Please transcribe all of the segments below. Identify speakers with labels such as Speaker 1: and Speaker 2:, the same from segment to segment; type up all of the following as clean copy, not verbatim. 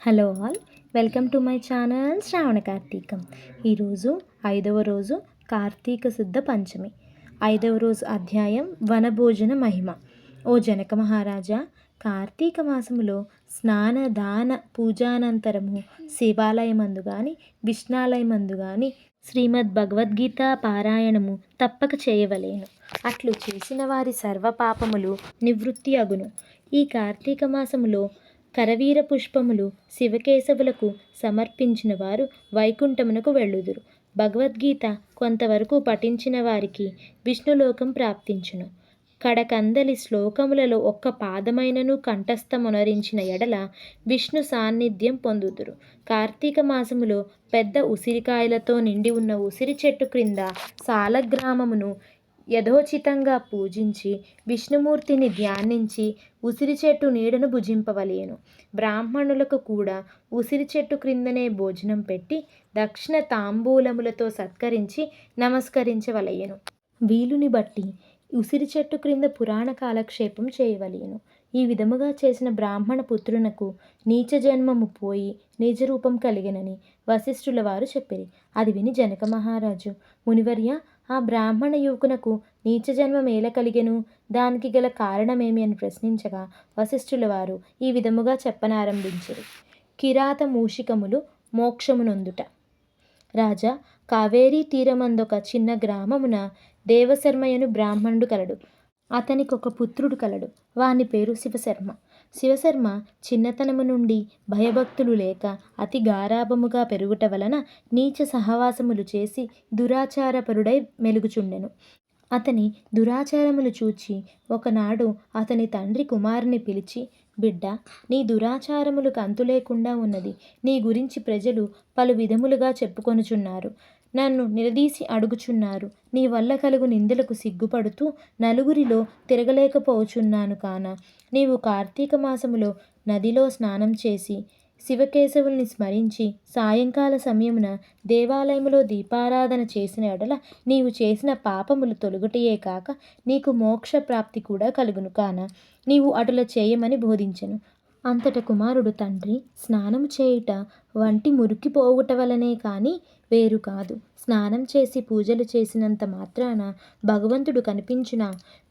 Speaker 1: Hello all, welcome to my channel Shravana Karthikam. ఈరోజు 5వ రోజు కార్తీక శుద్ధ పంచమి. 5వ రోజు అధ్యాయం వనభోజన మహిమ. ఓ జనక మహారాజా, కార్తీక మాసములో స్నాన దాన పూజానంతరము శివాలయమందు గాని విష్ణాలయమందు గాని శ్రీమద్ భగవద్గీత పారాయణము తప్పక చేయవలేను. అట్లు చేసిన వారి సర్వ పాపములు నివృత్తి అగును. ఈ కార్తీక మాసములో కరవీర పుష్పములు శివకేశవులకు సమర్పించిన వారు వైకుంఠమునకు వెళ్ళుదురు. భగవద్గీత కొంతవరకు పఠించిన వారికి విష్ణులోకం ప్రాప్తించును. కడకందలి శ్లోకములలో ఒక్క పాదమైనను కంఠస్థమునరించిన ఎడల విష్ణు సాన్నిధ్యం పొందుదురు. కార్తీక మాసములో పెద్ద ఉసిరికాయలతో నిండి ఉన్న ఉసిరి చెట్టు క్రింద సాలగ్రామమును యథోచితంగా పూజించి విష్ణుమూర్తిని ధ్యానించి ఉసిరి చెట్టు నీడను భుజింపవలేను. బ్రాహ్మణులకు కూడా ఉసిరి చెట్టు క్రిందనే భోజనం పెట్టి దక్షిణ తాంబూలములతో సత్కరించి నమస్కరించవలయను. వీలుని బట్టి ఉసిరి చెట్టు క్రింద పురాణ కాలక్షేపం చేయవలేను. ఈ విధముగా చేసిన బ్రాహ్మణ పుత్రునకు నీచ జన్మము పోయి నిజరూపం కలిగినని వశిష్ఠుల వారు చెప్పిరి. అది విని జనక మహారాజు, మునివర్య, ఆ బ్రాహ్మణ యువకునకు నీచ జన్మం ఎలా కలిగెను, దానికి గల కారణమేమి అని ప్రశ్నించగా వశిష్ఠుల వారు ఈ విధముగా చెప్పనారంభించిరి. కిరాత మూషికములు మోక్షమునొందుట. రాజా, కావేరీ తీరమందొక చిన్న గ్రామమున దేవశర్మయను బ్రాహ్మణుడు కలడు. అతనికి ఒక పుత్రుడు కలడు. వాని పేరు శివశర్మ. శివశర్మ చిన్నతనము నుండి భయభక్తులు లేక అతి గారాభముగా పెరుగుట వలన నీచ సహవాసములు చేసి దురాచారపరుడై మెలుగుచుండెను. అతని దురాచారములు చూచి ఒకనాడు అతని తండ్రి కుమారుని పిలిచి, బిడ్డ, నీ దురాచారములకు అంతు లేకుండా ఉన్నది. నీ గురించి ప్రజలు పలు విధములుగా చెప్పుకొనుచున్నారు. నన్ను నిలదీసి అడుగుచున్నారు. నీ వల్ల కలుగు నిందలకు సిగ్గుపడుతూ నలుగురిలో తిరగలేకపోచున్నాను కాన, నీవు కార్తీక మాసములో నదిలో స్నానం చేసి శివకేశవుల్ని స్మరించి సాయంకాల సమయమున దేవాలయములో దీపారాధన చేసిన ఎడల నీవు చేసిన పాపములు తొలగుటయే కాక నీకు మోక్ష ప్రాప్తి కూడా కలుగును కాన, నీవు అటుల చేయమని బోధించెను. అంతట కుమారుడు, తండ్రి, స్నానము చేయుట వంటి మురికి పోవుట వలనే కానీ వేరు కాదు. స్నానం చేసి పూజలు చేసినంత మాత్రాన భగవంతుడు కనిపించిన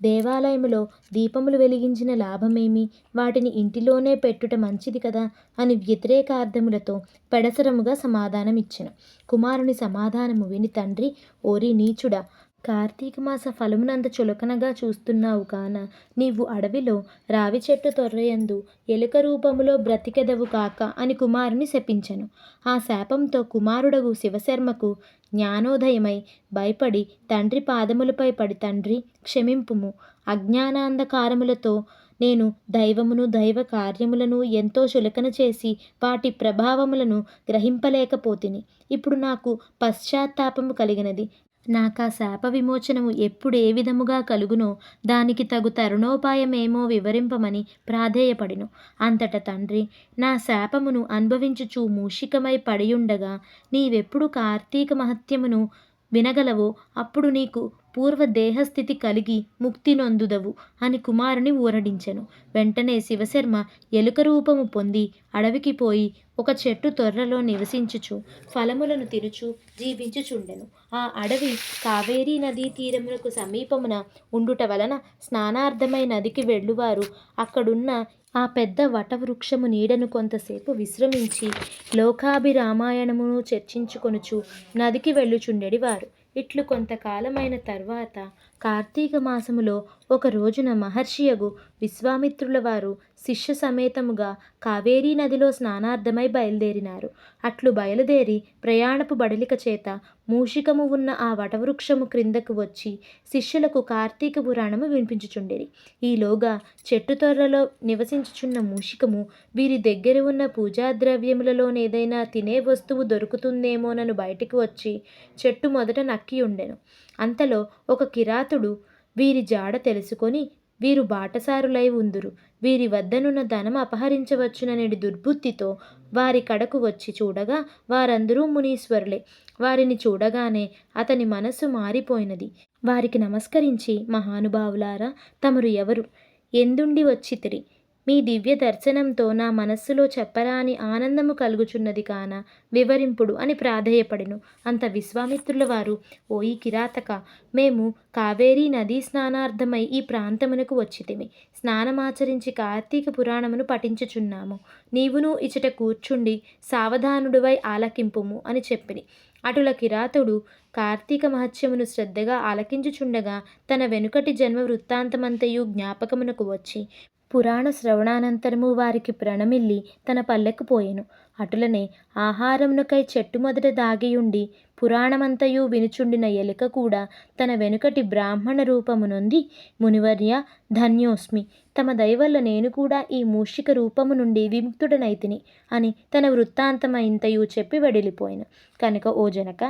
Speaker 1: దేవాలయములో దీపములు వెలిగించిన లాభమేమి, వాటిని ఇంటిలోనే పెట్టుట మంచిది కదా అని వ్యతిరేకార్థములతో పెడసరముగా సమాధానమిచ్చెను. కుమారుని సమాధానము విని తండ్రి, ఓరి నీచుడా, కార్తీక మాస ఫలమునంత చులకనగా చూస్తున్నావు కాన నీవు అడవిలో రావి చెట్టు తొర్రయందు ఎలుక రూపములో బ్రతికెదవు కాక అని కుమారుని శపించెను. ఆ శాపంతో కుమారుడగు శివశర్మకు జ్ఞానోదయమై భయపడి తండ్రి పాదములపై పడి, తండ్రి, క్షమింపుము. అజ్ఞానాంధకారములతో నేను దైవమును దైవ కార్యములను ఎంతో చులకన చేసి వాటి ప్రభావములను గ్రహింపలేకపోతిని. ఇప్పుడు నాకు పశ్చాత్తాపము కలిగినది. నాకా శాప విమోచనము ఎప్పుడు ఏ విధముగా కలుగునో దానికి తగు తరుణోపాయమేమో వివరింపమని ప్రాధేయపడిను. అంతట తండ్రి, నా శాపమును అనుభవించుచు మూషికమై పడియుండగా నీవెప్పుడు కార్తీక మహత్యమును వినగలవో అప్పుడు నీకు పూర్వ దేహస్థితి కలిగి ముక్తి నొందుదవు అని కుమారుని ఊరడించెను. వెంటనే శివశర్మ ఎలుక రూపము పొంది అడవికి పోయి ఒక చెట్టు తొర్రలో నివసించుచు ఫలములను తినుచు జీవించుచుండెను. ఆ అడవి కావేరీ నదీ తీరమునకు సమీపమున ఉండుట వలన స్నానార్థమై నదికి వెళ్ళువారు అక్కడున్న ఆ పెద్ద వటవృక్షము నీడను కొంతసేపు విశ్రమించి లోకాభిరామాయణమును చర్చించుకొనుచు నదికి వెళ్ళుచుండెడివారు. ఇట్లు కొంతకాలమైన తర్వాత కార్తీక మాసములో ఒక రోజున మహర్షియగు విశ్వామిత్రుల వారు శిష్య సమేతముగా కావేరీ నదిలో స్నానార్థమై బయలుదేరినారు. అట్లు బయలుదేరి ప్రయాణపు బడలిక చేత మూషికము ఉన్న ఆ వటవృక్షము క్రిందకు వచ్చి శిష్యులకు కార్తీక పురాణము వినిపించుచుండేది. ఈలోగా చెట్టు తొర్రలో నివసించుచున్న మూషికము వీరి దగ్గర ఉన్న పూజాద్రవ్యములలోనేదైనా తినే వస్తువు దొరుకుతుందేమోనను బయటికి వచ్చి చెట్టు మొదట నక్కి ఉండెను. అంతలో ఒక కిరాతుడు వీరి జాడ తెలుసుకొని వీరు బాటసారులై ఉందురు, వీరి వద్దనున్న ధనం అపహరించవచ్చుననేది దుర్బుద్ధితో వారి కడకు వచ్చి చూడగా వారందరూ మునీశ్వరులే. వారిని చూడగానే అతని మనస్సు మారిపోయినది. వారికి నమస్కరించి, మహానుభావులారా, తమరు ఎవరు, ఎందుండి వచ్చితిరి, మీ దివ్య దర్శనంతో నా మనస్సులో చెప్పరాని ఆనందము కలుగుచున్నది కాన వివరింపుడు అని ప్రాధేయపడెను. అంత విశ్వామిత్రుల వారు, ఓయి కిరాతక, మేము కావేరీ నదీ స్నానార్థమై ఈ ప్రాంతమునకు వచ్చితిమి. స్నానమాచరించి కార్తీక పురాణమును పఠించుచున్నాము. నీవును ఇచట కూర్చుండి సావధానుడివై ఆలకింపుము అని చెప్పిరి. అటుల కిరాతుడు కార్తీక మహత్యమును శ్రద్ధగా ఆలకించుచుండగా తన వెనుకటి జన్మ వృత్తాంతమంతయు జ్ఞాపకమునకు వచ్చి పురాణ శ్రవణానంతరము వారికి ప్రణమిల్లి తన పల్లెకు పోయెను. అటులనే ఆహారమునకై చెట్టు మొదట దాగియుండి పురాణమంతయు వినుచుండిన ఎలుక కూడా తన వెనుకటి బ్రాహ్మణ రూపము నొంది, మునివర్య ధన్యోస్మి, తమ దయవల్ల నేను కూడా ఈ మూషిక రూపము నుండి విముక్తుడనైతిని అని తన వృత్తాంతమైంతయు చెప్పి వెడిలిపోయెను. కనుక ఓ జనక,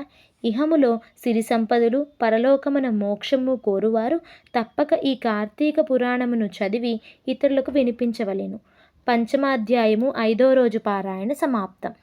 Speaker 1: ఇహములో సిరి సంపదలు, పరలోకమున మోక్షము కోరువారు తప్పక ఈ కార్తీక పురాణమును చదివి ఇతరులకు వినిపించవలెను. పంచమాధ్యాయము 5వ రోజు పారాయణ సమాప్తం.